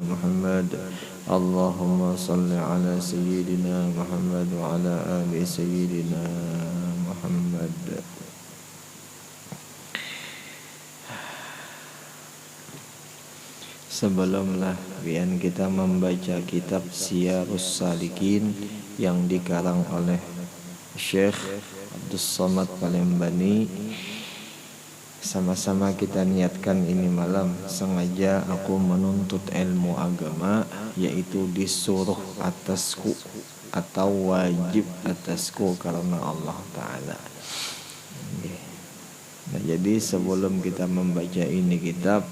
محمد اللهم صل على سيدنا محمد وعلى آل سيدنا محمد. Sebelumlah kita membaca kitab Siyarus Salikin yang dikarang oleh Syekh Abdus Somad Palembani, sama-sama kita niatkan ini malam sengaja aku menuntut ilmu agama, yaitu disuruh atasku atau wajib atasku karena Allah Ta'ala. Nah, jadi sebelum kita membaca ini kitab,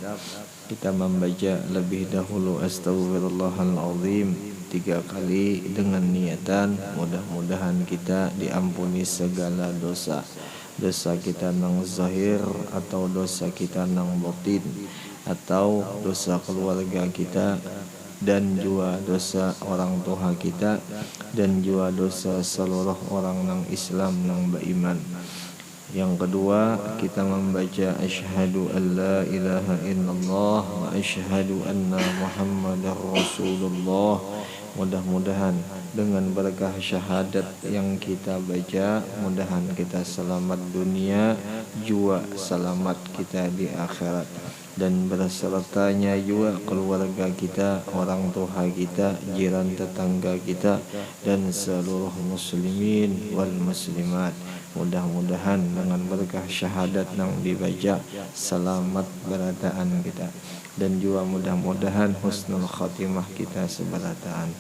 kita membaca lebih dahulu Astaghfirullahaladzim 3 kali dengan niatan mudah-mudahan kita diampuni segala dosa. Dosa kita nang zahir atau dosa kita nang batin, atau dosa keluarga kita, dan juga dosa orang tua kita, dan juga dosa seluruh orang nang Islam nang beriman. Yang kedua, kita membaca asyhadu an la ilaha illallah wa asyhadu anna muhammadar rasulullah. Mudah-mudahan dengan berkah syahadat yang kita baca, mudahan kita selamat dunia, juga selamat kita di akhirat, dan bersertanya juga keluarga kita, orang tua kita, jiran tetangga kita, dan seluruh muslimin wal muslimat. Mudah-mudahan dengan berkah syahadat yang dibaca selamat berataan kita, dan juga mudah-mudahan husnul khatimah kita seberataan.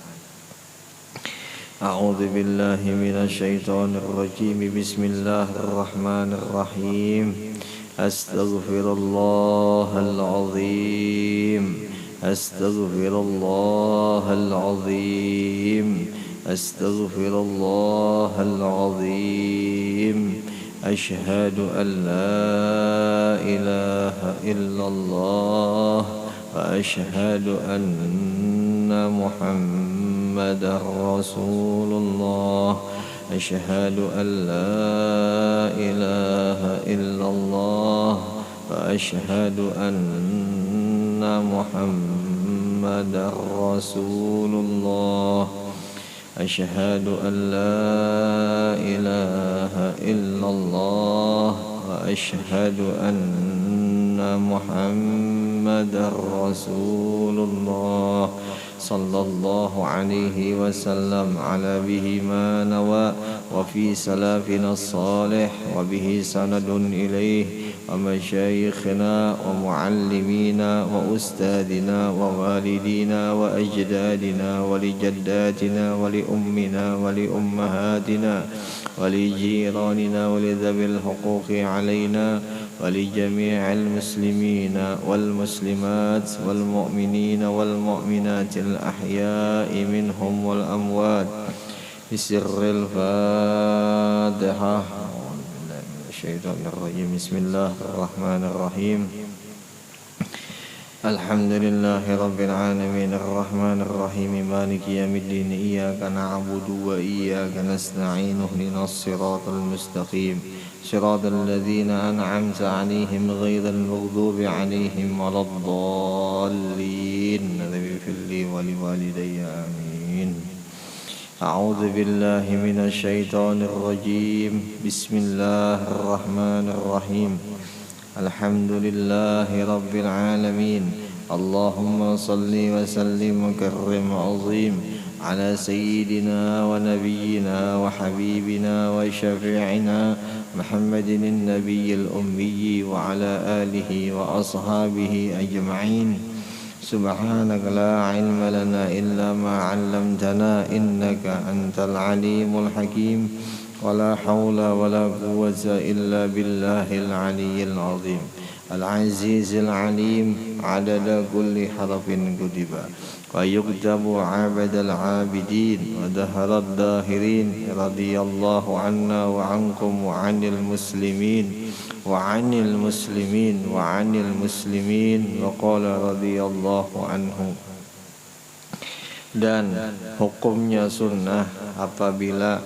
A'udzu billahi minasyaitonir rajim. Bismillahirrahmanirrahim. Astaghfirullahal azim. Astaghfirullahal azim. Astaghfirullahal azim. Asyhadu an la ilaha illallah wa asyhadu anna muhammadar rasulullah. Asyhadu an la ilaha illallah wa asyhadu anna muhammadar rasulullah. Asyhadu an la ilaha illallah wa asyhadu anna muhammadar rasulullah. Sallallahu alaihi wasallam ala bihi ma nawa wa fi salafina salih wa bihi sanadun ilaih wa masyayikhina wa muallimina wa ustadina wa walidina wa ajdadina wa li jaddatina wa li ummina wa li ummahatina wa li jiranina wa li dhabil huquqi alaina ولجميع المسلمين والمسلمات والمؤمنين والمؤمنات الأحياء منهم والأموات بسر الفاتحة. الشيطان الرجيم. بسم الله الرحمن الرحيم. الحمد لله رب العالمين الرحمن الرحيم مالك يوم الدين إياك نعبد وإياك نستعين اهدنا الصراط المستقيم صراط الذين أنعمت عليهم غير المغضوب عليهم ولا الضالين. اغفر لي ولوالدي آمين. أعوذ بالله من الشيطان الرجيم. بسم الله الرحمن الرحيم. الحمد لله رب العالمين. اللهم صل وسلم وكرم عظيم على سيدنا ونبينا وحبيبنا وشفيعنا محمد النبي الأمي وعلى آله وأصحابه أجمعين. سبحانك لا علم لنا إلا ما علمتنا إنك أنت العليم الحكيم. ولا حول ولا قوة إلا بالله العلي العظيم العزيز العليم عدد كل حرف كتب ويكتب عبد العابدين ودهر الداهرين. رضي الله عنا وعنكم وعن المسلمين وعن المسلمين وعن المسلمين. وقال رضي الله عنه. Dan hukumnya sunnah apabila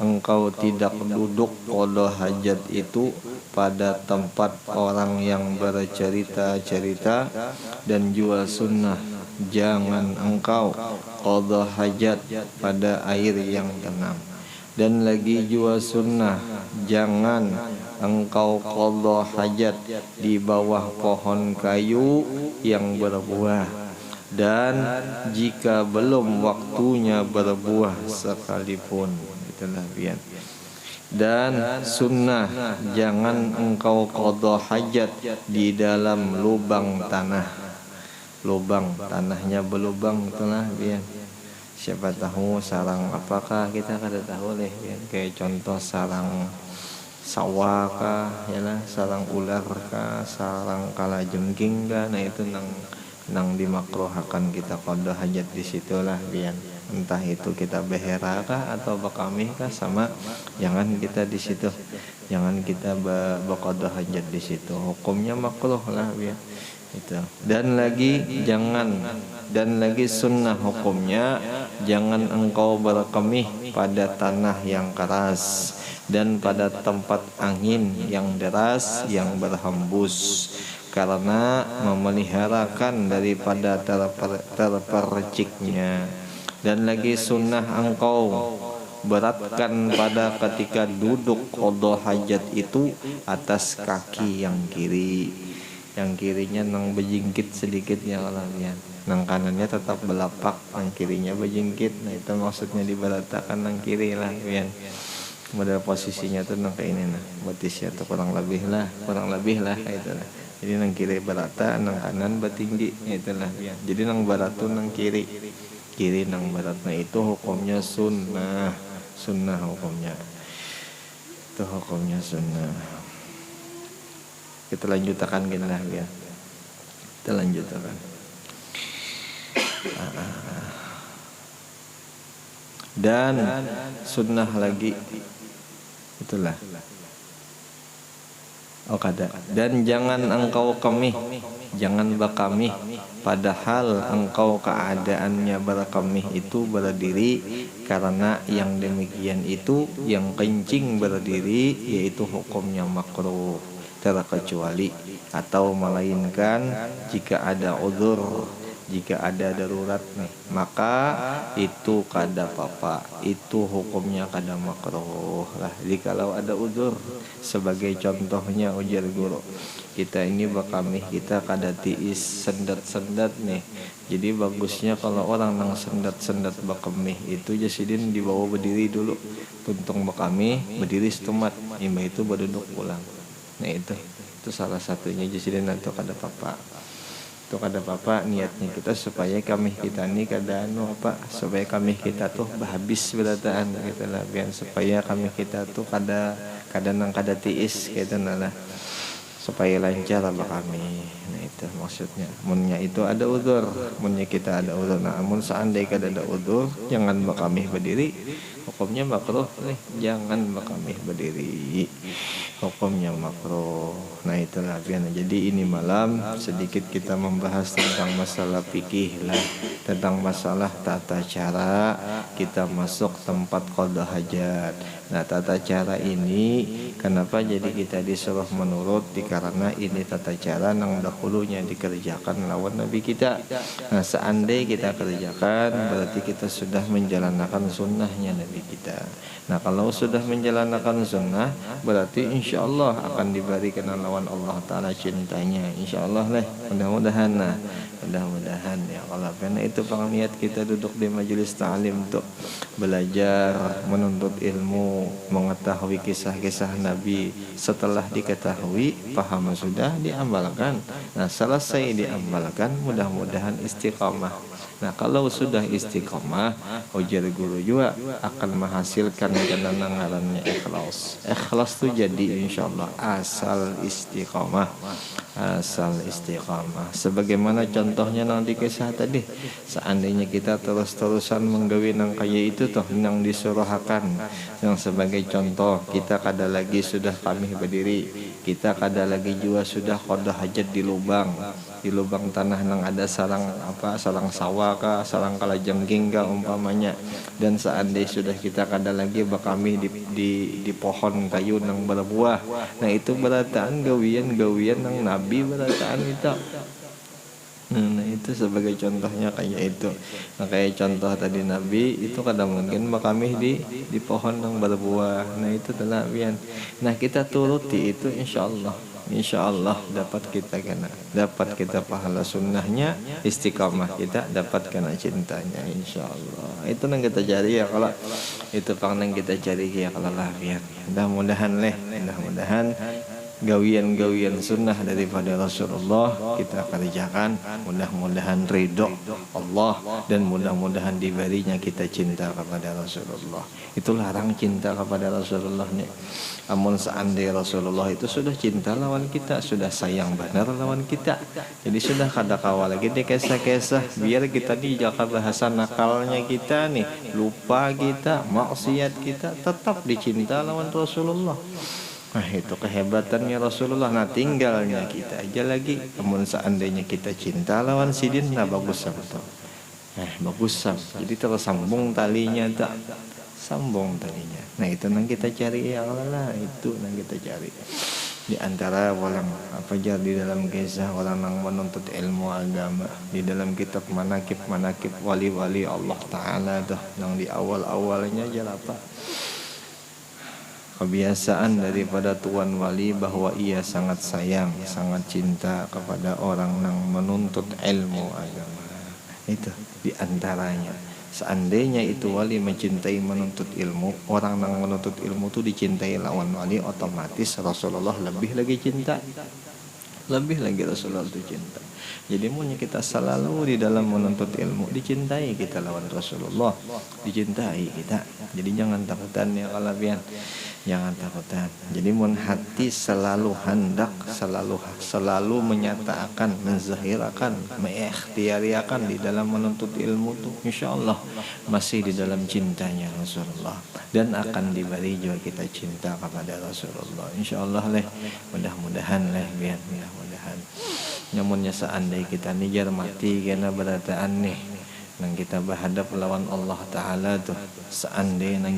engkau tidak duduk qada hajat itu pada tempat orang yang bercerita-cerita, dan juga sunnah jangan engkau qadha hajat pada air yang tenang. Dan lagi jua sunnah, jangan engkau qadha hajat di bawah pohon kayu yang berbuah, dan jika belum waktunya berbuah sekalipun. Itulah biar. Dan sunnah, jangan engkau qadha hajat di dalam lubang tanah. Lubang tanahnya berlubang, itulah biar. Siapa tahu sarang apakah kita kada tahu leh ya. Kayak contoh sarang sawah kah, yalah, sarang ular kah, sarang kalajengking kah, nah itu nang dimakruhakan kita qadha hajat di situlah biar. Entah itu kita behera kah atau bakamih kah sama, jangan kita di situ, jangan kita berqadha hajat di situ. Hukumnya makruh lah biar itu. Dan lagi sunnah hukumnya, jangan engkau berkemih pada tanah yang keras dan pada tempat angin yang deras yang berhembus, karena memeliharakan daripada terperciknya. Dan lagi sunnah engkau beratkan pada ketika duduk qadha hajat itu atas kaki yang kiri. Yang kirinya nang bejingkit sedikitnya alamiah, nang kanannya tetap belapak, nang kirinya bejingkit. Nah itu maksudnya diberatakan nang kiri lah biar. Model posisinya tuh nang kayak ini nah, betisnya tuh kurang lebih lah kayak itu lah. Jadi nang kiri berata, nang kanan bertinggi, itulah biar. Jadi nang barat tuh nang kiri nang barat. Nah itu hukumnya sunnah hukumnya. Itu hukumnya sunnah. Kita lanjutkan gini lah ya. Kita lanjutkan. Dan sunnah lagi itulah. Oh kada. Dan jangan engkau kemih, jangan bakamih, padahal engkau keadaannya berkemih itu berdiri, karena yang demikian itu yang kencing berdiri yaitu hukumnya makruh, terkecuali atau melainkan jika ada uzur, jika ada darurat nih, maka itu kada apa-apa, itu hukumnya kada makruh lah. Jadi kalau ada uzur, sebagai contohnya ujar guru, kita ini bakamih kita kada tiis sendat nih. Jadi bagusnya kalau orang nang sendat bakamih itu jasidin dibawa berdiri dulu, tuntung bakamih berdiri setemat, imah itu berduduk pulang. Nah itu salah satunya jasidin atau kada apa-apa. Itu kada apa-apa, niatnya kita supaya kami kita ini kada supaya kami kita tuh habis berataan gitu lah, biar supaya kami kita tuh kada tiis gitu lah, supaya lancar apa kami. Nah itu maksudnya. Munnya itu ada udzur, munnya kita ada udzur. Nah, mun seandainya kada ada udzur, jangan bakamih berdiri. Hukumnya makruh nih, jangan bakamih berdiri. Hukumnya makruh. Nah itulah biar. Jadi ini malam sedikit kita membahas tentang masalah fikih lah, tentang masalah tata cara kita masuk tempat qadha hajat. Nah tata cara ini kenapa jadi kita disuruh menurut, karena ini tata cara yang dahulunya dikerjakan lawan Nabi kita. Nah seandainya kita kerjakan, berarti kita sudah menjalankan sunnahnya Nabi kita. Nah kalau sudah menjalankan sunnah, berarti insya Allah akan diberikan lawan Allah Ta'ala cintanya, insya Allah lah, mudah-mudahan ya. Kalau karena itu niat kita duduk di majelis ta'lim untuk belajar, menuntut ilmu, mengetahui kisah-kisah Nabi. Setelah diketahui, paham sudah, diamalkan. Nah selesai diamalkan, mudah-mudahan istiqamah. Nah kalau sudah istiqamah, ujar guru juga akan menghasilkan kenangan ikhlas. Ikhlas itu jadi insya Allah asal istiqamah. Sebagaimana contohnya nanti kisah tadi, seandainya kita terus-terusan menggawi nang kaya itu toh nang disuruhakan, yang sebagai contoh kita kada lagi sudah kami berdiri, kita kada lagi juga sudah qadha hajat di lubang tanah nang ada sarang sawah kah, sarang kalajengking kah umpamanya. Dan seandainya sudah kita kada lagi bakami di pohon kayu nang berbuah, nah itu berataan gawian nang Nabi berataan itu. Nah itu sebagai contohnya kayak itu. Nah kayak contoh tadi Nabi itu kadang mungkin makamih di pohon yang berbuah. Nah itu tenabian. Nah kita turuti itu insya Allah dapat kita kena, dapat kita pahala sunnahnya, istiqamah kita dapat kena cintanya insya Allah. Itu yang kita cari ya, kalau itu pang yang kita cari ya kalau lafiat. Mudah-mudahan mudah-mudahan gawian-gawian sunnah daripada Rasulullah kita kerjakan, mudah-mudahan ridho Allah dan mudah-mudahan diberinya kita cinta kepada Rasulullah. Itu larang cinta kepada Rasulullah nih. Amun seandainya Rasulullah itu sudah cinta lawan kita, sudah sayang benar lawan kita, jadi sudah kada kawal lagi deh kisah-kisah biar kita dijaga bahasa nakalnya kita nih, lupa kita, maksiat kita, tetap dicinta lawan Rasulullah. Nah itu kehebatannya Rasulullah. Nah tinggalnya kita aja lagi. Namun seandainya kita cinta lawan sidin, nah bagus betul. Bagus sam. Jadi tersambung talinya tak, sambung talinya. Nah itu yang kita cari ya Allah. Itu yang kita cari. Di antara orang apa aja di dalam kisah orang yang menuntut ilmu agama, di dalam kitab manakib wali-wali Allah Ta'ala tuh, yang di awal-awalnya aja apa, kebiasaan daripada tuan wali bahwa ia sangat sayang, sangat cinta kepada orang yang menuntut ilmu agama. Itu diantaranya. Seandainya itu wali mencintai menuntut ilmu, orang yang menuntut ilmu itu dicintai lawan wali, otomatis Rasulullah lebih lagi cinta, lebih lagi Rasulullah itu cinta. Jadi maunya kita selalu di dalam menuntut ilmu dicintai kita lawan Rasulullah, dicintai kita. Jadi jangan takutan ya kalabian, jangan takutan. Jadi mun hati selalu hendak, selalu menyatakan, menzahirakan, mengikhtiariakan di dalam menuntut ilmu tuh, insya Allah masih di dalam cintanya Rasulullah, dan akan diberi juga kita cinta kepada Rasulullah insya Allah leh. Mudah-mudahan leh biar mudah-mudahan. Namunnya seandainya kita nijar mati karena berataan nih nang kita berhadap lawan Allah Ta'ala tuh, seandainya nang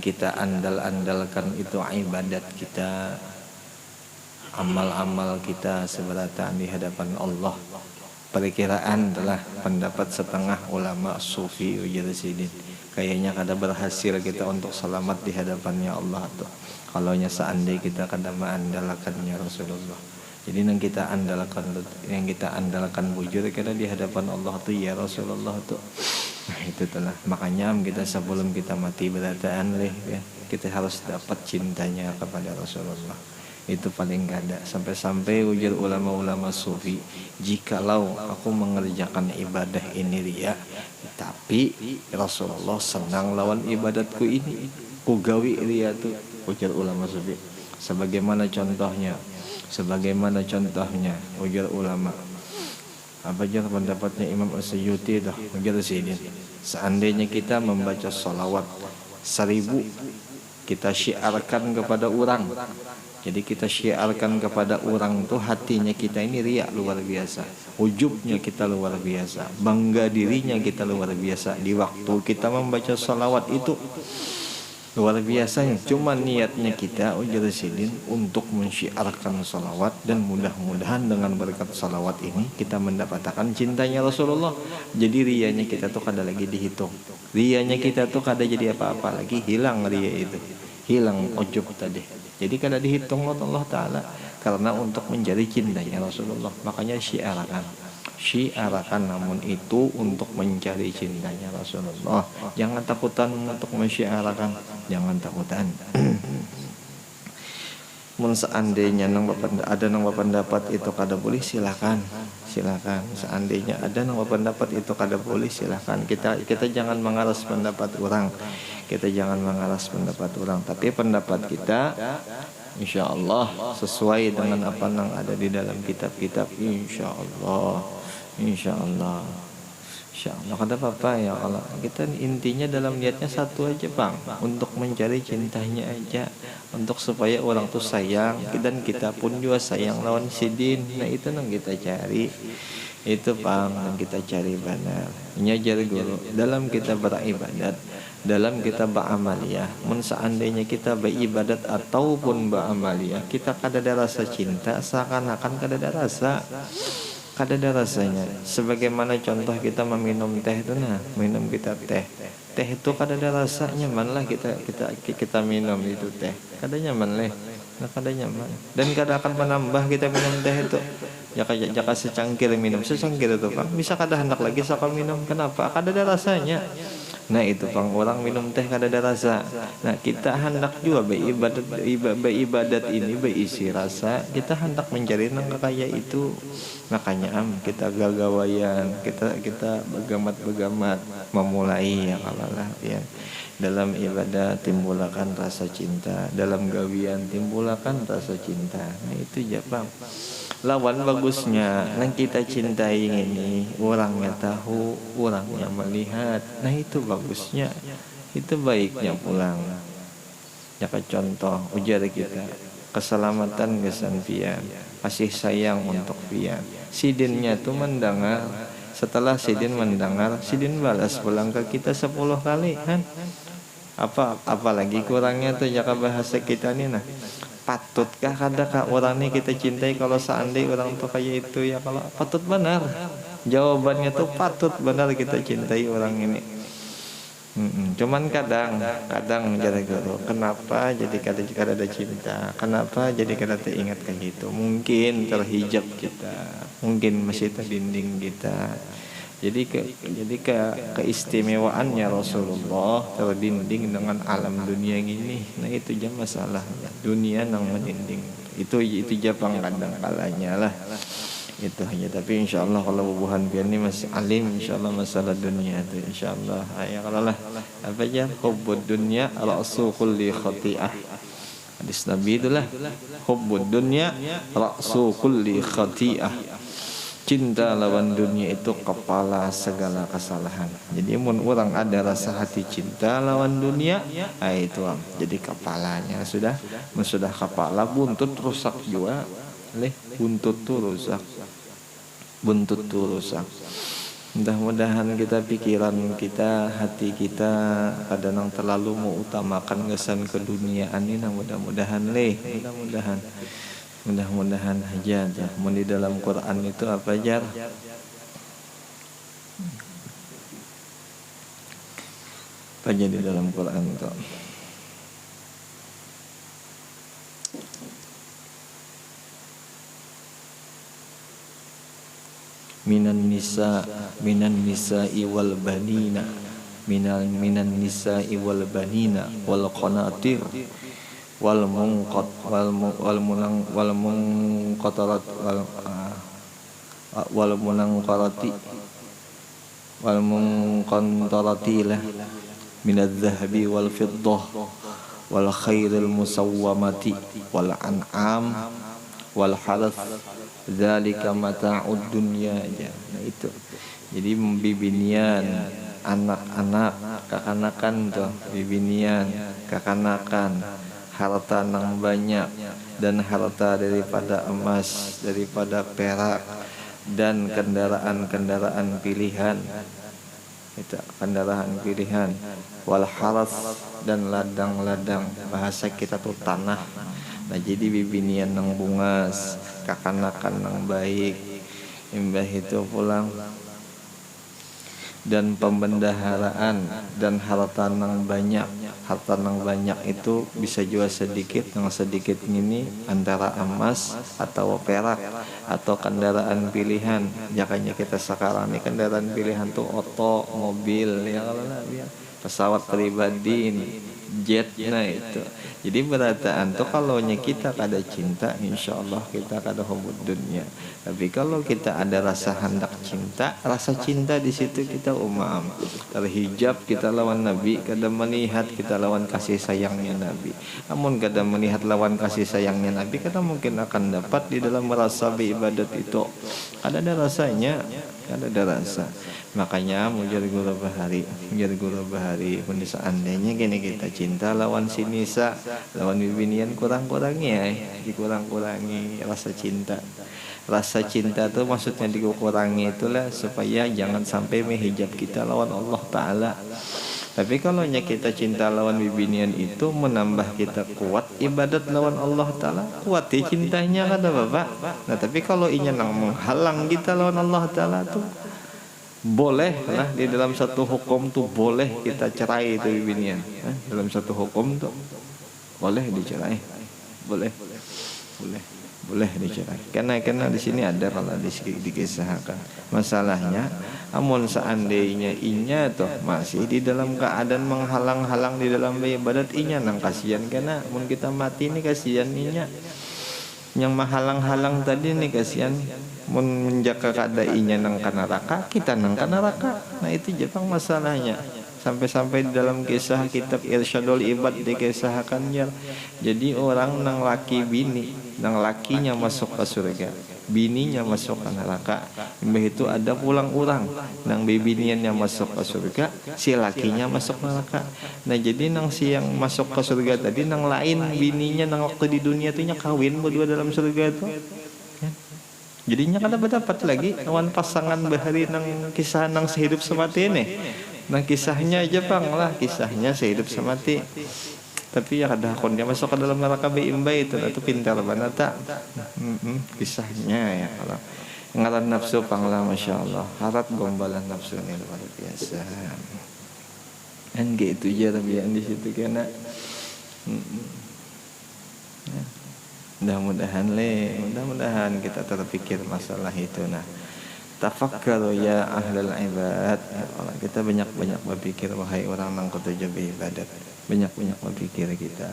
kita andal-andalkan itu ibadat kita, amal-amal kita seberataan di hadapan Allah. Perkiraan adalah pendapat setengah ulama sufi ujar sidin, kayaknya kada berhasil kita untuk selamat di hadapannya Allah tuh, kalau seandainya kita kada mengandalkannya Rasulullah. Jadi yang kita andalkan bujur kita di hadapan Allah tuh ya Rasulullah tuh. Nah itu telah makanya kita sebelum kita mati berataan ya, kita harus dapat cintanya kepada Rasulullah. Itu paling kada. Sampai-sampai ujar ulama-ulama sufi, jikalau aku mengerjakan ibadah ini ria, tapi Rasulullah senang lawan ibadatku ini, ku gawi ria tuh, ujar ulama sufi. Sebagaimana contohnya ujar ulama, apa aja pendapatnya Imam As-Suyuti dah, ujar sini, seandainya kita membaca salawat 1000, kita syiarkan kepada orang. Jadi kita syiarkan kepada orang tuh, hatinya kita ini riak luar biasa, ujubnya kita luar biasa, bangga dirinya kita luar biasa di waktu kita membaca salawat itu. Luar biasanya, cuma niatnya kita ujar sidin untuk mensyiarkan salawat, dan mudah-mudahan dengan berkat salawat ini kita mendapatkan cintanya Rasulullah. Jadi rianya kita tuh kada lagi dihitung, rianya kita tuh kada jadi apa-apa lagi, hilang ria itu, hilang ujub tadi. Jadi kada dihitung oleh Allah Ta'ala, karena untuk menjadi cintanya Rasulullah. Makanya syiarakan, namun itu untuk mencari cintanya Rasulullah. Jangan takutan untuk mensyiarakan, jangan takutan. Mun seandainya ada nang pendapat itu kada boleh, silakan. Seandainya ada nang pendapat itu kada boleh, silakan. Kita jangan mengaras pendapat orang. Tapi pendapat kita insya Allah sesuai dengan apa yang ada di dalam kitab-kitab. Insya Allah kada apa-apa ya. Kalau kita intinya dalam niatnya satu aja bang, untuk mencari cintanya aja, untuk supaya orang tuh sayang, dan kita pun juga sayang lawan sidin. Nah itu yang kita cari, itu bang yang kita cari benar. Ini ajar guru dalam kita beribadat, dalam kita beramaliyah. Mun seandainya kita beribadat ataupun beramaliyah, kita kada ada rasa cinta, seakan-akan kada ada rasa. kada ada rasanya. Sebagaimana contoh kita meminum teh itu, nah minum kita teh itu kada ada rasanya, nyaman lah kita minum itu teh, kada nyaman leh, nah kada nyaman dan kada akan menambah kita minum teh itu. Jaka secangkir minum secangkir itu Pak, bisa kada hendak lagi saka minum, kenapa? Kada ada rasanya. Nah itu Bang, orang minum teh kada ada rasa. Nah kita hendak juga beribadat ini berisi rasa. Kita hendak mencari nang kaya itu. Makanya kita gagawayan, kita begamat memulai ya kalalah ya. Dalam ibadah timbulakan rasa cinta, dalam gawian timbulakan rasa cinta. Nah itu ya Bang. Lawan bagusnya yang kita cintai ini orangnya tahu, orangnya melihat. Nah itu bagusnya, itu baiknya pulang. Ya contoh ujar kita keselamatan kesan pian, kasih sayang untuk pian. Sidinnya tuh mendengar, setelah sidin mendengar, sidin balas pulang ke kita 10 kali kan. Apalagi kurangnya tuh jaka bahasa kita nih nah. Patutkah kadakah orang ini kita cintai kalau seandainya orang tuh kayak itu ya, kalau patut benar. Jawabannya tuh patut benar kita cintai orang ini. Cuman kadang jadi guru, kenapa jadi kada ada cinta? Kenapa jadi kada teringat kayak gitu? Mungkin terhijab kita, mungkin masih terdinding kita. Jadi keistimewaannya Rasulullah terdinding dengan alam dunia ini. Nah itu aja masalah dunia yang meninding. Itu aja kadang kalanya lah. Itu hanya, tapi insyaallah kalau bubuhan pian ini masih alim, insyaallah masalah dunia itu insyaallah. Ya kalau lah apa aja hubbud dunya ra'su kulli khati'ah. Hadis Nabi itulah hubbud dunya ra'su kulli khati'ah. Cinta lawan dunia itu kepala segala kesalahan. Jadi mun orang ada rasa hati cinta lawan dunia, itu jadi kepalanya sudah kepala, buntut rusak juga. Buntut tuh rusak. Mudah-mudahan kita pikiran kita, hati kita kadang terlalu mau utamakan kesan keduniaan ini. Mudah-mudahan aja. Mun di dalam Quran itu apa aja? Apa aja di dalam Quran itu? Minan nisa'i wal banina minan nisa'i wal banina wal qanatir wal munqantarati lah minadz zahabi wal fiddah wal khairil musawwamati wal an'am wal harath dzalika mata'ud dunya aja. Nah itu. Jadi bibinian anak-anak kekanakan tuh, bibinian kekanakan harta nang banyak dan harta daripada emas, daripada perak dan kendaraan pilihan. Itu kendaraan pilihan wal haras dan ladang-ladang, bahasa kita tuh tanah. Nah jadi bibinian nang bungas, kakanakan nang baik, imbah itu pulang dan pembendaharaan dan harta nang banyak. Harta nang banyak itu bisa juga sedikit ini antara emas atau perak atau kendaraan pilihan. Jakanya kita sekarang ini kendaraan pilihan tuh oto, mobil ya kalau ya, pesawat pribadi ini, jet, nah itu. Jadi berataan tuh kalau kita kada cinta, insya Allah kita kada hubud dunia. Tapi kalau kita ada rasa hendak cinta, rasa cinta di situ kita umam terhijab, kita lawan Nabi, kada melihat kita lawan kasih sayangnya Nabi. Namun kada melihat lawan kasih sayangnya Nabi, kita mungkin akan dapat di dalam merasa beribadat itu kada ada rasanya, kada ada rasa. Makanya mujar guru bahari pun seandainya gini kita cinta lawan si Nisa, lawan bibinian dikurangi rasa cinta. Rasa cinta itu maksudnya dikurangi itulah supaya jangan sampai menghijab kita lawan Allah Ta'ala. Tapi kalau kita cinta lawan bibinian itu menambah kita kuat ibadat lawan Allah Ta'ala, kuat ya cintanya kata Bapak. Nah tapi kalau inya nang menghalang kita lawan Allah Ta'ala tuh boleh lah di dalam satu hukum tuh boleh kita cerai itu bibinian. Dalam satu hukum tuh boleh dicerai, boleh dicerai. Karena di sini ada kalau dikisahkan masalahnya, amun seandainya inya toh masih di dalam keadaan menghalang-halang di dalam ibadat inya nang kasihan, karena amun kita mati nih kasihan inya yang menghalang-halang tadi nih kasihan, mun menjaga kada inya nang neraka, kita nang neraka. Nah itu Jepang masalahnya. Sampai-sampai di dalam kisah kitab Irsyadul Ibad dikisahkannya, jadi orang nang laki bini, nang lakinya masuk ke surga, bininya masuk ke neraka. Mbah itu ada pulang orang nang bibiniannya masuk ke surga, si lakinya masuk neraka. Nah jadi nang si yang masuk ke surga tadi nang lain bininya nang waktu di dunia tuh nya kawin berdua dalam surga itu. Jadinya kada berdapat lagi lawan pasangan bahari nang kisah nang sehidup semati ini. Nah kisahnya aja Bang lah, kisahnya sehidup semati. Tapi ya kada hakon dia masuk ke dalam neraka beimbai itu pintar banget tak. Kisahnya ya kalau ngaran nafsu panglah Masya Allah, harap gombalan nafsu ini luar biasa. Kan gitu aja tabian di situ kena. Mudah-mudahan kita terpikir masalah itu. Nah tafakkaru ya ahlal ibad, kita banyak-banyak berpikir wahai orang nang ketujuh beribadat, banyak-banyak berpikir kita.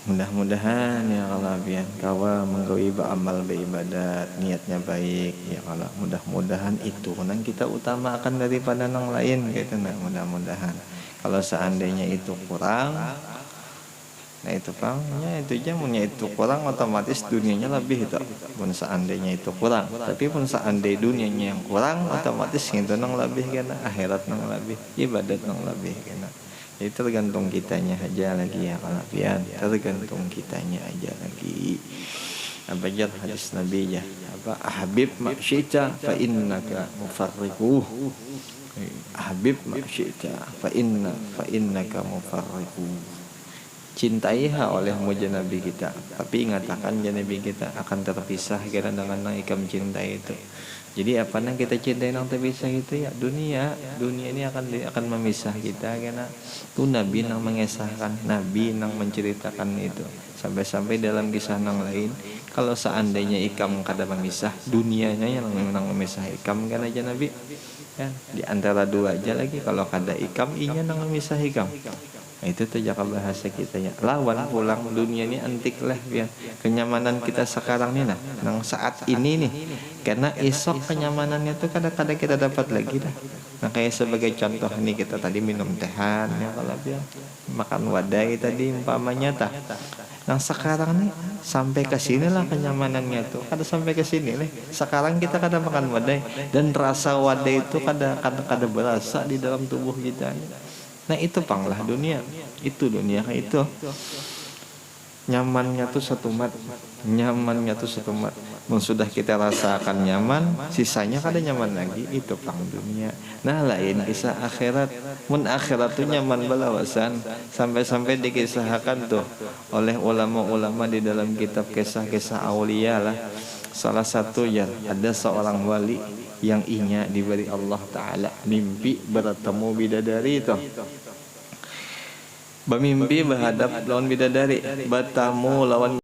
Mudah-mudahan ya Allah biar kawa menggawi beramal beribadat, niatnya baik ya Allah. Mudah-mudahan itu nang kita utamakan daripada nang lain gitu. Nah mudah-mudahan kalau seandainya itu kurang, nah itu pangnya itu jamunya itu kurang, otomatis dunianya lebih itu. Pun seandainya itu kurang, tapi pun seandainya dunianya yang kurang, otomatis itu nang lebih kena, akhirat nang lebih, ibadat nang lebih kena. Jadi tergantung kitanya aja lagi ya kalau pian, tergantung kitanya aja lagi. Apa aja hadis Nabi ya, apa Habib maksita fa innaka mufarriquh. Habib maksita fa innaka mufarriquh. Cintaiha oleh muja Nabi kita, tapi ingatakan ya Nabi kita akan terpisah karena dengan nang ikam cintai itu. Jadi apa nang kita cintai nang terpisah itu ya dunia ini akan memisah kita, karena tu Nabi nang mengesahkan, Nabi nang menceritakan itu. Sampai-sampai dalam kisah nang lain, kalau seandainya ikam kada memisah, dunianya yang nang memisah ikam kan aja Nabi. Kan di antara dua aja lagi, kalau kada ikam inya nang memisah ikam. Nah, itu tuh jaka bahasa kita ya. Lawan pulang dunia ini antik lah biar kenyamanan kita sekarang nih nah, nang saat ini nih. Karena esok kenyamanannya tuh kadang-kadang kita dapat lagi dah. Nah kayak sebagai contoh nih kita tadi minum tehan ya kalau biar makan wadai tadi umpamanya tah. Nah sekarang nih sampai ke sini lah kenyamanannya tuh. Kada sampai ke sini nih. Sekarang kita kada makan wadai dan rasa wadai itu kada berasa di dalam tubuh kita. Nah itu panglah dunia, itu dunia kayak itu. Nyamannya tuh satu mat. Sudah kita rasakan nyaman, sisanya kada nyaman lagi, itu pang dunia. Nah lain kisah akhirat. Mun akhirat tuh nyaman balawasan, sampai-sampai dikisahkan tuh oleh ulama-ulama di dalam kitab kisah-kisah aulia lah. Salah satu ya ada seorang wali yang inya diberi Allah Ta'ala mimpi bertemu bidadari itu. Bermimpi berhadap lawan bidadari, bertemu lawan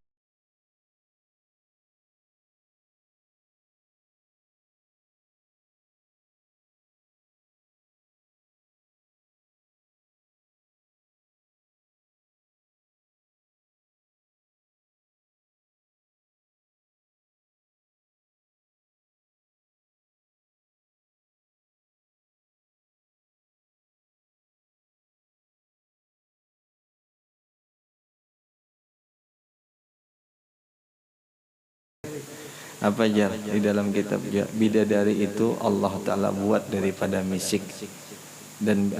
apa aja di dalam kitab bidadari itu Allah Ta'ala buat daripada misik dan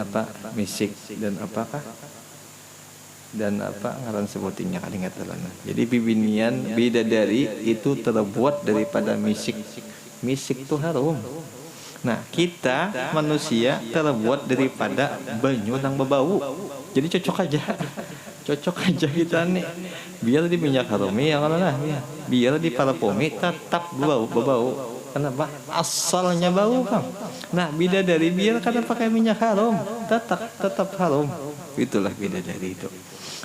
ngaran sebutinnya kan ingat telana. Jadi bidadari itu terbuat daripada misik. Misik itu harum. Nah, kita manusia terbuat daripada banyu nang berbau. Jadi cocok aja. Cocok aja kita nih. Biar di minyak harumi ya kalau lah ya. Biar di parfumi tetap berbau. Kenapa? Asalnya bau, Kang. Nah, bidadari biar kada pakai minyak harum, tetap harum. Itulah bidadari itu.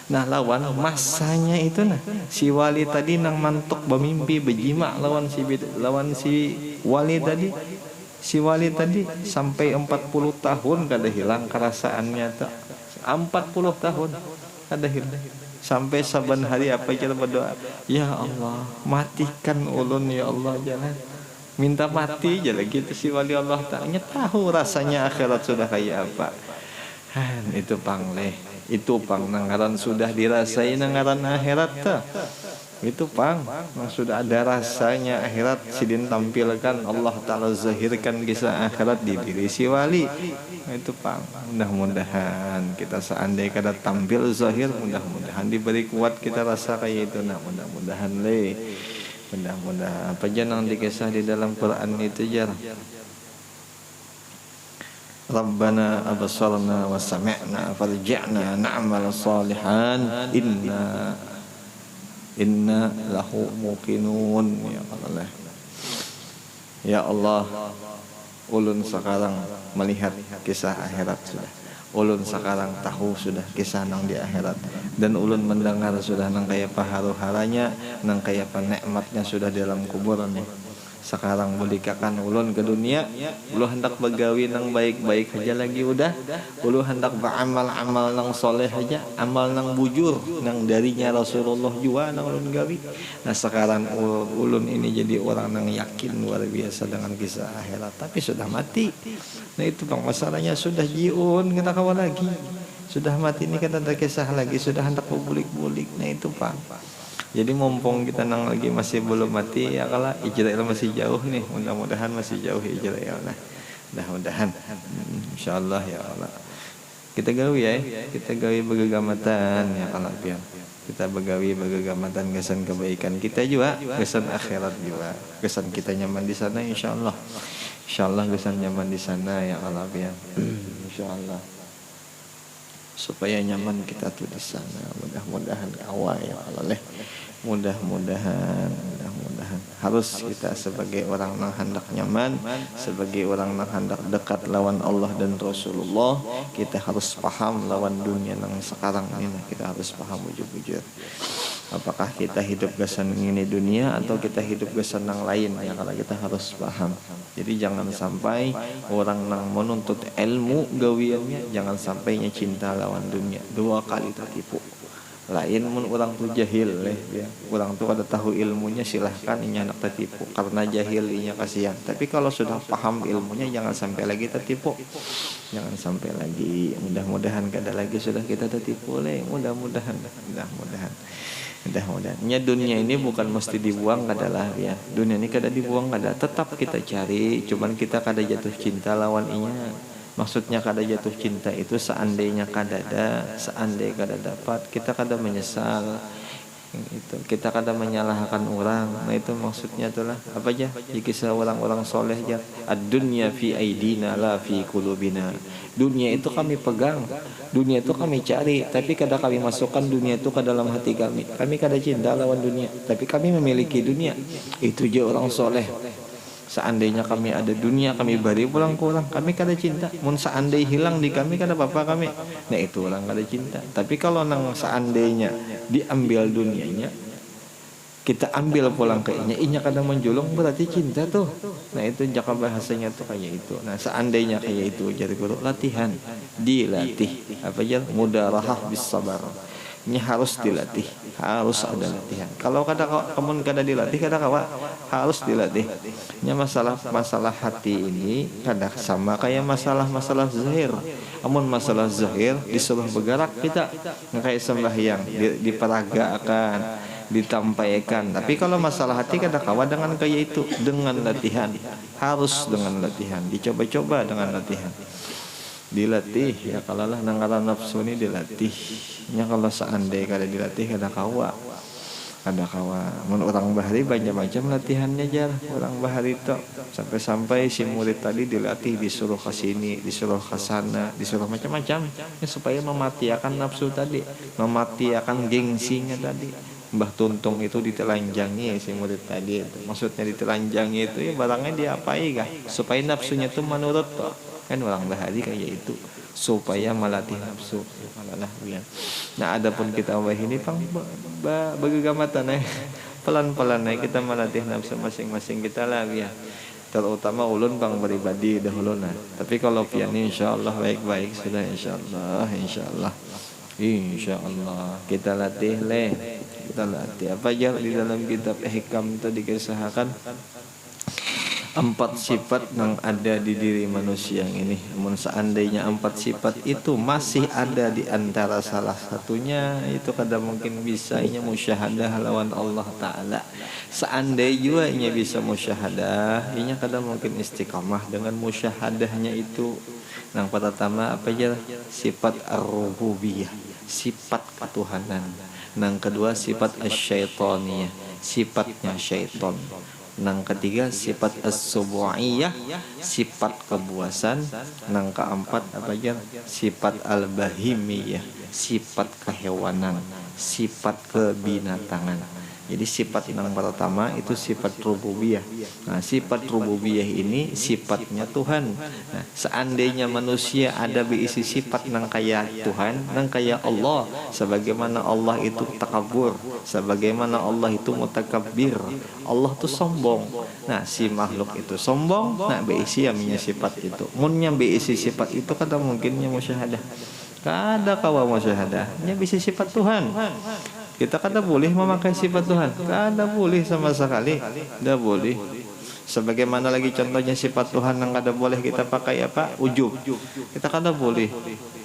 Nah, lawan masanya itu nah si wali tadi nang mantuk bermimpi berjima lawan si wali tadi. Si wali tadi sampai 40 tahun kada hilang kerasaannya tak. 40 tahun kada hilang. Sampai saban hari apa kita berdoa, ya Allah, matikan ulun ya Allah jangan. Minta mati aja lagi itu si wali Allah taknya tahu rasanya akhirat sudah kayak apa. Itu pangleh. Itu pang nanggaran sudah dirasain nanggaran akhirat ta. Itu pang sudah ada rasanya akhirat sidin tampilkan Allah Ta'ala zahirkan kisah akhirat di diri si wali. Itu pang mudah-mudahan kita seandainya kada tampil zahir mudah-mudahan diberi kuat kita rasa kayak itu. Nah mudah-mudahan mudah-mudahan apa aja yang dikisah di dalam Quran itu jar. Rabbana abasarna wa sami'na farji'na na'mal salihan inna lahu muqinun. Ya Allah, ulun sekarang melihat kisah akhirat sudah. Ulun sekarang tahu sudah kisah nang di akhirat. Dan ulun mendengar sudah nang kaya paharu-haranya, nang kaya nikmatnya sudah dalam kuburan. Sekarang bolehkan ulun ke dunia, ulun hendak begawi nang baik-baik aja lagi udah. Ulun hendak beramal-amal nang soleh aja, amal nang bujur nang darinya Rasulullah jua nang ulun gawi. Nah sekarang ulun ini jadi orang nang yakin luar biasa dengan kisah akhirat, tapi sudah mati. Nah itu bang masalahnya sudah jiun kena kawan lagi. Sudah mati ini kan ada kisah lagi, sudah hendak bulik-bulik. Nah itu bang. Jadi mumpung kita nang lagi masih belum mati ya kalau Ijrail masih jauh nih, mudah-mudahan masih jauh Ijrail. Nah, mudah-mudahan insyaallah ya Allah. Kita gawi ya, kita gawi begegamatan ya kalau biar. Kita begawi begegamatan kesan kebaikan kita juga, kesan akhirat juga. Kesan kita nyaman di sana insyaallah. Insyaallah kesan nyaman di sana ya Allah biar. Insyaallah. Supaya nyaman kita tuh di sana. Mudah-mudahan awal ya Allah. Mudah-mudahan harus kita sebagai orang yang hendak nyaman, sebagai orang yang hendak dekat lawan Allah dan Rasulullah, kita harus paham lawan dunia yang sekarang ini. Kita harus paham bujur-bujur. Apakah kita hidup kesan ini dunia atau kita hidup kesan yang lain ya kalau kita harus paham. Jadi jangan sampai orang yang menuntut ilmu gawiannya jangan sampainya cinta lawan dunia, dua kali tertipu. Lain mun orang tu jahil ya. Orang tu ada tahu ilmunya silahkan ini anak tertipu karena jahil inya kasihan. Tapi kalau sudah paham ilmunya jangan sampai lagi tertipu. Jangan sampai lagi. Mudah-mudahan kada lagi sudah kita tertipu mudah-mudahan. Nya dunia ini bukan mesti dibuang kadalah ya. Dunia ini kada dibuang kada, tetap kita cari, cuman kita kada jatuh cinta lawan inya. Maksudnya kada jatuh cinta itu seandainya kada ada, seandainya kada dapat, kita kada menyesal. Itu kita kada menyalahkan orang. Nah itu maksudnya itulah apa aja di kisah orang-orang soleh ya, ad-dunya fi aidina la fi qulubina. Dunia itu kami pegang, dunia itu kami cari, tapi kada kami masukkan dunia itu ke dalam hati kami. Kami kada cinta lawan dunia, tapi kami memiliki dunia. Itu je orang soleh. Seandainya kami ada dunia, kami beri pulang ke orang, kami kada cinta. Mun seandainya hilang di kami kada apa-apa kami. Nah itu orang kada cinta. Tapi kalau nang seandainya diambil dunianya, kita ambil pulang ke inya kada menjulung berarti cinta tuh. Nah itu jaka bahasanya tuh kayak itu. Nah seandainya kayak itu jadi guru latihan, dilatih apa aja mudarahah bis sabar. Ini harus dilatih, harus ada latihan. Kalau kamu kada dilatih kada kawa harus dilatih. Ini masalah hati ini kada sama kayak masalah zahir. Amun masalah zahir disuruh bergerak kita kayak sembahyang diperagakan, ditampaikan. Tapi kalau masalah hati kada kawa dengan kayak itu, dengan latihan. Harus dengan latihan, dicoba-coba dengan latihan. Dilatih ya kalau lah nanggaran nafsu ini dilatih. Ya kalau seandainya kada dilatih kada kawa. ada kawa mun orang bahari banyak macam latihannya jar orang bahari itu sampai-sampai si murid tadi dilatih disuruh ke sini disuruh ke sana disuruh macam-macam ya, supaya mematiakan nafsu tadi mematiakan gengsinya tadi. Mbah Tuntung itu ditelanjangi si murid tadi itu. Maksudnya ditelanjangi itu ya barangnya diapai kah supaya nafsunya itu menurut toh kan orang bahari kayak itu supaya melatih nafsu malah ya. Nah adapun kita wah ini pang bagagamatan pelan-pelan kita melatih nafsu masing-masing kita lah ya terutama ulun bang pribadi dahulu nah tapi kalau pian insyaallah baik-baik sudah insyaallah kita latih kita latih apa aja di dalam kitab Hikam itu dikisahkan 4 sifat yang ada di diri manusia yang ini. Namun seandainya 4 sifat itu masih ada di antara salah satunya itu kadang mungkin bisa inya musyahadah lawan Allah Ta'ala. Seandainya juga inya bisa musyahadah inya kadang mungkin istiqamah dengan musyahadahnya itu. Yang pertama apa aja sifat ar-rububiyah sifat ketuhanan. Yang kedua sifat asy-syaitaniyah sifatnya syaitan. Yang ketiga sifat as-subu'iyah sifat kebuasan. Yang keempat apa aja sifat al-bahimiyah sifat kehewanan sifat kebinatangan. Jadi sifat yang pertama itu sifat rububiyah. Nah, sifat rububiyah ini sifatnya Tuhan. Nah, seandainya manusia ada berisi sifat yang kayak Tuhan, yang kayak Allah, sebagaimana Allah itu takabur, sebagaimana Allah itu mutakabbir. Allah itu sombong. Nah, si makhluk itu sombong, nah berisi amnya sifat itu. Munnya berisi sifat itu kata mungkinnya musyahadah. Kada kawa musyahadah, nya bisa sifat Tuhan. Kita kada boleh memakai sifat Tuhan. Kada boleh sama sekali. Kada boleh. Sebagaimana lagi contohnya sifat Tuhan yang kada boleh kita pakai apa? Ujub. Kita kada boleh.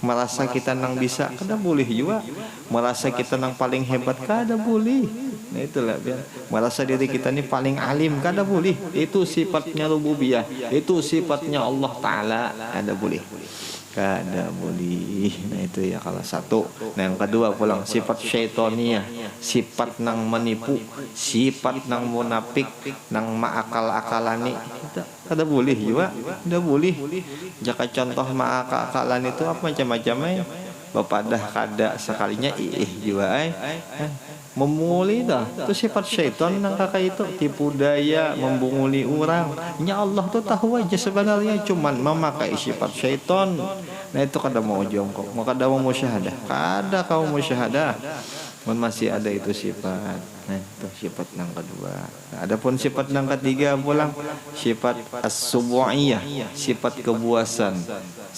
Merasa kita nang bisa, kada boleh juga. Merasa kita nang paling hebat, kada boleh. Nah itulah biar merasa diri kita ini paling alim, kada boleh. Itu sifatnya rububiyah. Itu sifatnya Allah Ta'ala. Kada boleh. Kada boleh. Nah itu ya kalau satu. Nah yang kedua pulang sifat syaitaniyah sifat nang menipu sifat nang munafik nang maakal-akalani kada boleh juga kada boleh. Jaka contoh maakal-akalan itu apa macam-macamnya bapak dah kada sekalinya juga memunguli dah itu sifat syaitan nang kakak itu tipu daya membunguli orang nya Allah tuh tahu aja sebenarnya cuman memakai sifat syaitan. Nah itu kada mau jongkok mau kada mau musyahadah kada kau musyahadah masih ada itu sifat. Nah itu sifat yang kedua. Nah, adapun sifat yang ketiga pulang sifat as-subu'iyah sifat kebuasan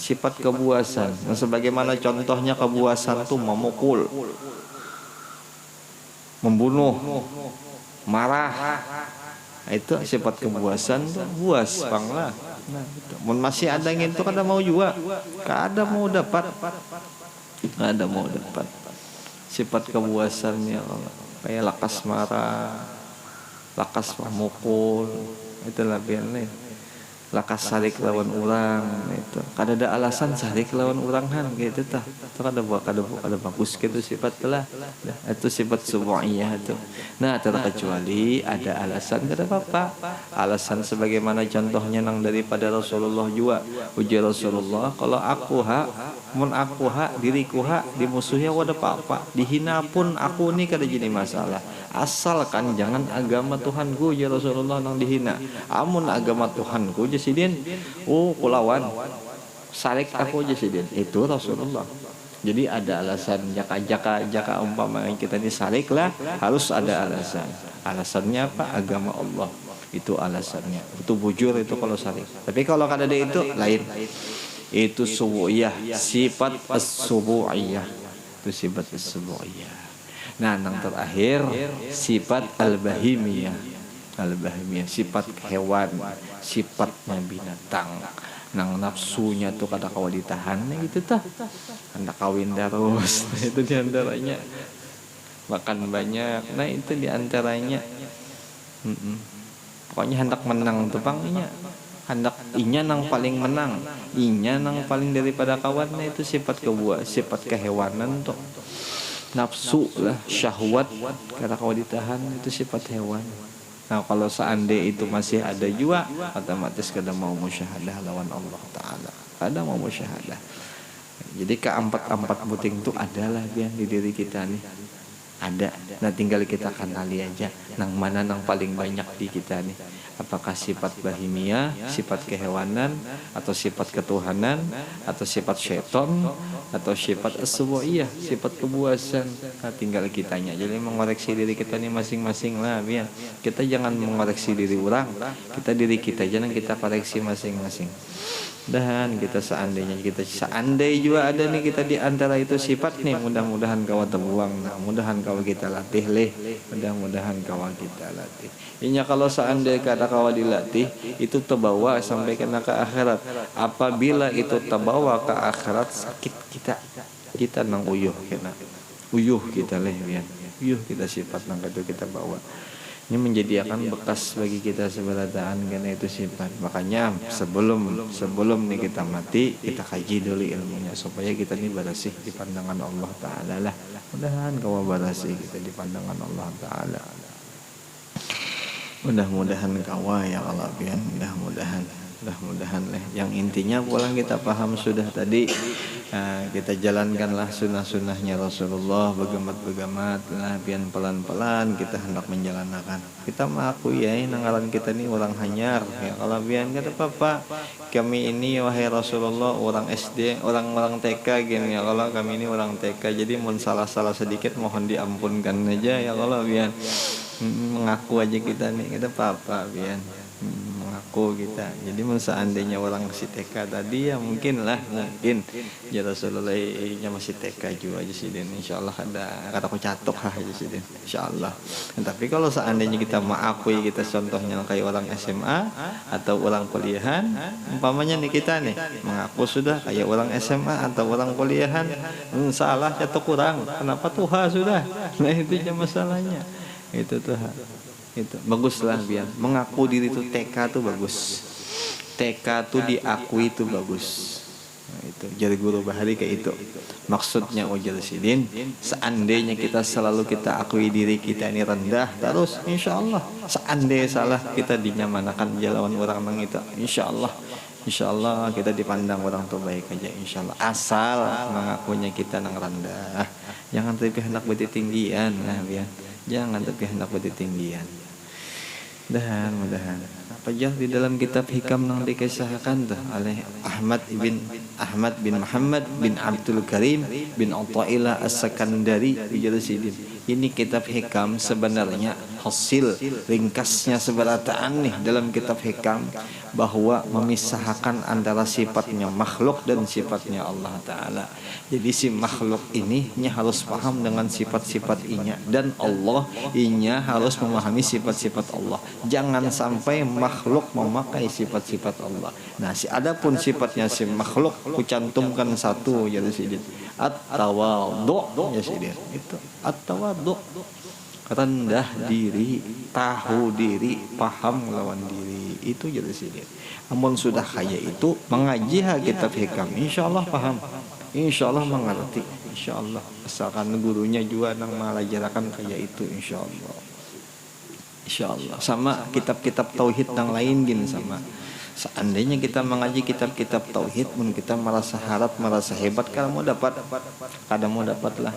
sifat kebuasan. Nah, sebagaimana contohnya kebuasan tuh memukul membunuh, marah. Nah, itu sifat kebuasan tuh buas banglah. Nah, mun masih ada yang itu kada mau juga, kada mau dapat, kada mau dapat. Sifat kebuasannya kayak lakas marah, lakas memukul, itulah biarnya. Lakas sarik lawan orang itu kada ada alasan sarik lawan orang kan gitu tah itu kada bagus gitu sifat telah itu sifat subu'iyah itu. Nah terkecuali ada alasan kada apa-apa alasan sebagaimana contohnya nang daripada Rasulullah juga ujar Rasulullah kalau aku mun aku diriku dimusuhi wada apa-apa dihina pun aku ni kada jadi masalah asalkan jangan agama Tuhanku ya Rasulullah nang dihina amun agama Tuhanku jasidin kulawan sarik aku jasidin itu Rasulullah. Jadi ada alasan jaka umpama kita ini sarik lah harus ada alasannya apa agama Allah itu alasannya itu bujur itu kalau sarik. Tapi kalau kada ada itu lain itu subu'iyah sifat as-subu'iyah itu sifat as-subu'iyah. Nah yang terakhir sifat al-bahimiyah sifat hewan sifatnya binatang nang nafsunya tuh kada kawa ditahan gitu tah hendak kawin terus itu diantaranya makan banyak nah itu diantaranya pokoknya hendak menang tuh pangnya hendak inya nang paling menang inya nang paling daripada kawannya itu sifat sifat kehewanan tuh. nafsu lah, syahwat karena kalau ditahan itu sifat hewan. Nah kalau seandainya itu masih ada juga, otomatis kada mau musyahadah lawan Allah Ta'ala, kada mau musyahadah. Jadi keempat-empat puting itu adalah biar di diri kita nih ada. Nah tinggal kita kenali aja nang mana nang paling banyak di kita nih. Apakah sifat bahimia, sifat kehewanan, atau sifat ketuhanan, atau sifat syaitan, atau sifat as-subu'iyah, sifat kebuasan. Nah, tinggal kitanya. Jadi mengoreksi diri kita nih masing-masing lah biar. Kita jangan mengoreksi diri orang, kita diri kita jangan kita koreksi masing-masing. Dan kita seandainya juga ada nih kita di antara itu sifat nih, mudah-mudahan kau terbuang. Nah, mudahan kau kita latih leh, mudah-mudahan kau kita latih. Inya kalau seandainya kata kau dilatih itu terbawa sampai kena ke akhirat. Apabila itu terbawa ke akhirat sakit kita nang uyuh kita leh ya. Uyuh kita sifat nang itu kita bawa. Ini menjadikan bekas bagi kita seberataan karena itu sifat. Makanya sebelum nih kita mati, kita kaji dulu ilmunya supaya kita ini bersih di pandangan Allah Ta'ala lah. Mudahan kau bersih kita di pandangan Allah Ta'ala. Mudah-mudahan kau ya Allah biar mudah-mudahan lah. Yang intinya pulang kita paham sudah tadi. Kita jalankanlah sunnah-sunnahnya Rasulullah, begamat lah, biar pelan-pelan kita hendak menjalankan. Kita mengakui ya nanggalan kita ini orang hanyar ya kalau biar kata papa kami ini wahai Rasulullah orang SD, orang TK gini ya kalau kami ini orang TK, jadi mohon salah sedikit mohon diampunkan aja ya kalau biar mengaku aja kita nih kita papa biar mengaku kita. Jadi seandainya orang si TK tadi ya mungkin ya Rasulullah nya masih TK juga aja sih dan insyaallah ada kata aku catok aja sih dan insyaallah. Tapi kalau seandainya kita mengakui kita contohnya kayak orang SMA atau orang kuliahan, umpamanya nih kita nih mengaku sudah kayak orang SMA atau orang kuliahan, salah atau kurang, kenapa Tuhan sudah? Nah itu aja masalahnya. Itu Tuhan. Itu baguslah biar mengaku diri itu TK tuh bagus, TK tuh diakui itu bagus. Nah, itu jadi guru bahari kayak itu maksudnya ujar sidin. Seandainya kita selalu kita akui diri kita ini rendah terus insya Allah, seandainya salah kita dinyamanakan jalan orang nang itu insya Allah kita dipandang orang tuh baik aja insya Allah, asal mengakunya kita nang rendah. Jangan tapi hendak bertinggian lah biar, jangan tapi hendak bertinggian. Mudahan apa jah di dalam kitab hikam yang dikisahkan tuh oleh Ahmad bin Muhammad bin Abdul Karim bin Atha'illah As-Sakandari Jalsidin. Ini kitab hikam sebenarnya hasil ringkasnya seberataan nih dalam kitab hikam bahwa memisahkan antara sifatnya makhluk dan sifatnya Allah Ta'ala. Jadi si makhluk ini harus paham dengan sifat-sifat inya, dan Allah inya harus memahami sifat-sifat Allah. Jangan sampai makhluk memakai sifat-sifat Allah. Nah, adapun sifatnya si makhluk kucantumkan satu ya Sidin. At-tawadhu ya Sidin. Itu at-tawadhu. Rendah diri, tahu diri, paham lawan diri. Itu jadi Sidin. Namun sudah kaya itu mengaji kitab hikam, insyaallah paham. Insyaallah mengerti, insyaallah. Asalkan gurunya juga nang mengajarkan kayak itu, insyaallah. Insyaallah. Sama kitab-kitab tauhid yang lain gini sama. Seandainya kita mengaji kitab-kitab tauhid, pun kita merasa harap, merasa hebat, kadang mau dapatlah.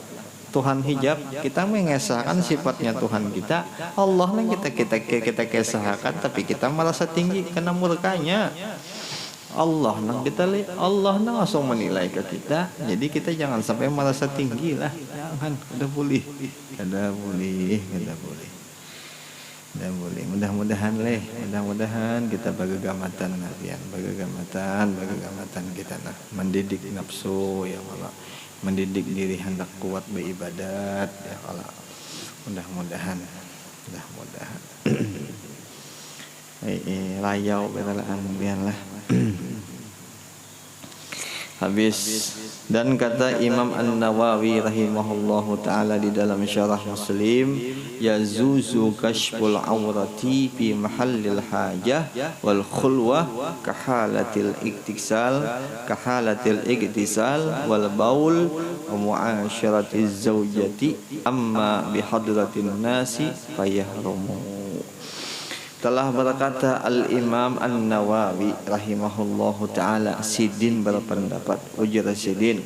Tuhan hijab, kita mengesahkan sifatnya Tuhan kita, Allah yang kita kesahkan, tapi kita merasa tinggi karena murkanya. Allah nang kita lihat, Allah nang langsung menilai ke kita, jadi kita jangan sampai merasa tinggi lah, jangan, udah boleh. Mudah-mudahan kita bagagamatan kita nah mendidik nafsu ya Allah, mendidik diri hendak kuat beribadat ya Allah. Mudah-mudahan. Layau beralaan biarlah. Habis Dan kata Imam An-Nawawi rahimahullahu ta'ala di dalam syarah Muslim, yazuzu kashful awrati fi mahallil hajah wal khulwah kahalatil iktisal wal baul wa mu'asyaratiz zawjati amma bihadratin nasi fayahrumu. Telah berkata Al-Imam An-Nawawi rahimahullahu ta'ala, Sidin berpendapat, ujar Sidin,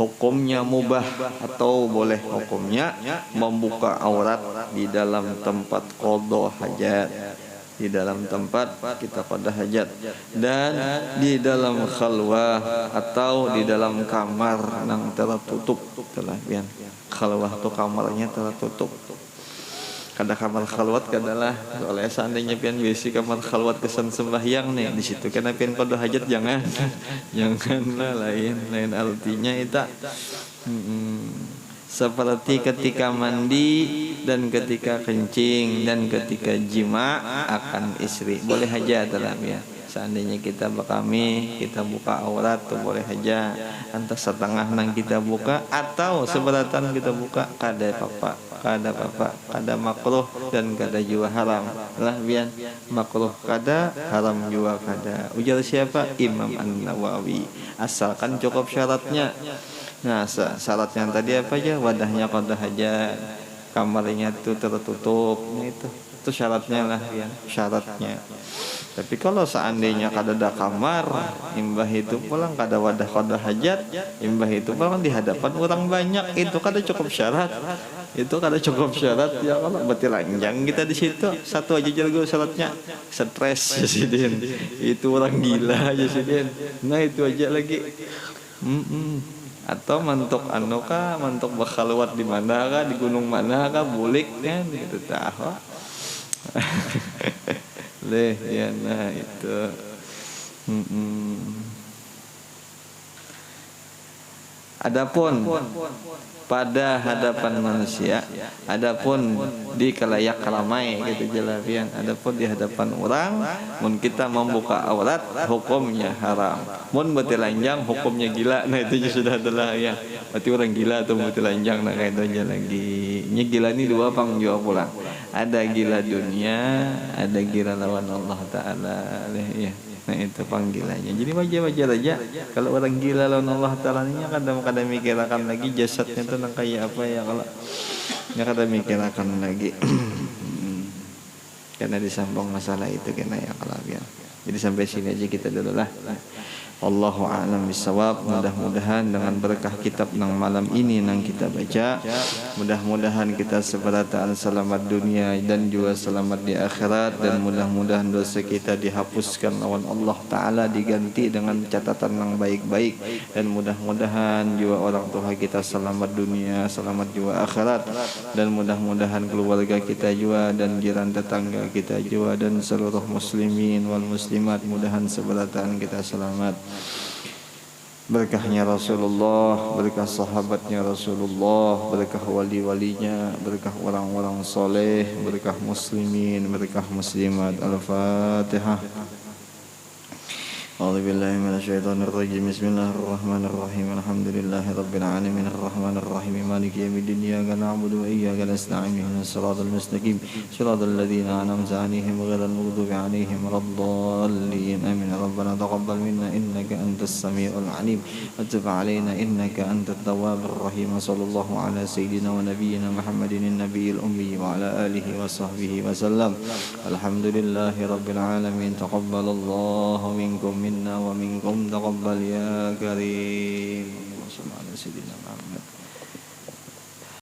hukumnya mubah atau boleh hukumnya membuka aurat di dalam tempat qada hajat, di dalam tempat kita qada hajat, dan di dalam khalwah atau di dalam kamar yang tertutup. Telah pian, khalwah itu kamarnya tertutup. Kada kamar khalwat kadalah, oleh seandainya pian bisi kamar khalwat kesan sembahyang nih di situ karena pian qada hajat jangan janganlah, lain artinya itu seperti ketika mandi dan ketika kencing dan ketika jima akan istri boleh aja dalam ya. Seandainya kita berkami, kita buka aurat tuh boleh aja. Entah setengah nang kita buka atau seberatan kita buka, kada makruh dan kada juga haram. Lah bian makruh kada, haram juga kada. Ujar siapa? Imam An-Nawawi. Asalkan cukup syaratnya. Nah, syaratnya tadi apa aja? Wadahnya qada hajat, kamarnya itu tertutup. Nah, itu syaratnya lah ya, syaratnya. Tapi kalau seandainya kada ada kamar, imbah itu pulang kada wadah qada hajat, imbah itu pulang di hadapan orang banyak, itu kada cukup syarat. Itu kada cukup syarat ya, kalau berarti lanjang kita di situ. Satu aja jago syaratnya, stres ya Sidin. Itu orang gila aja Sidin. Nah itu aja lagi. Atau mentok mentok bakhalwat di mana kah, di gunung mana kah, bulik kan gitu tahu. Leh ya, nah itu adapun pada hadapan manusia, adapun di kalayak ramai gitu jelapian, adapun di hadapan orang mun kita membuka aurat hukumnya haram, mun betilanjang hukumnya gila. Nah itu sudah adalah ya, berarti orang gila atau betilanjang. Nah kayak itu aja lagi. Ini gila ini dua pang jawab pulang, ada gila dunia, ada gila lawan Allah Ta'ala ya. Nah itu panggilannya. Jadi wajar-wajar aja kalau orang gila lawan Allah Ta'ala nya kadang-kadang mikirkan lagi jasadnya tuh nang kayak apa ya, kalau ya kadang mikirkan lagi. Karena disambung masalah itu kena ya kalau ya. Jadi sampai sini aja kita dulu lah. Allahu a'lam bissawab. Mudah-mudahan dengan berkah kitab nang malam ini nang kita baca, mudah-mudahan kita seberataan selamat dunia dan juga selamat di akhirat, dan mudah-mudahan dosa kita dihapuskan lawan Allah Ta'ala, diganti dengan catatan yang baik-baik, dan mudah-mudahan juga orang tua kita selamat dunia, selamat juga akhirat, dan mudah-mudahan keluarga kita juga dan jiran tetangga kita juga dan seluruh muslimin wal muslimat mudahan seberataan kita selamat. Berkahnya Rasulullah, berkah sahabatnya Rasulullah, berkah wali-walinya, berkah orang-orang soleh, berkah muslimin, berkah muslimat. Al-Fatihah. أعوذ بالله من الشيطان الرجيم بسم الله الرحمن الرحيم الحمد لله رب العالمين الرحمن الرحيم مالك يوم الدين إياك نعبد وإياك نستعين اهدنا الصراط المستقيم صراط الذين أنعمت عليهم غير المغضوب عليهم ولا الضالين آمين ربنا تقبل منا إنك أنت السميع العليم وتب علينا إنك أنت التواب الرحيم صلى الله على سيدنا ونبينا محمد النبي الأمي وعلى آله وصحبه وسلم الحمد لله رب العالمين تقبل الله منكم منا ومنكم تقبل يا كريم. صلى الله على سيدنا محمد.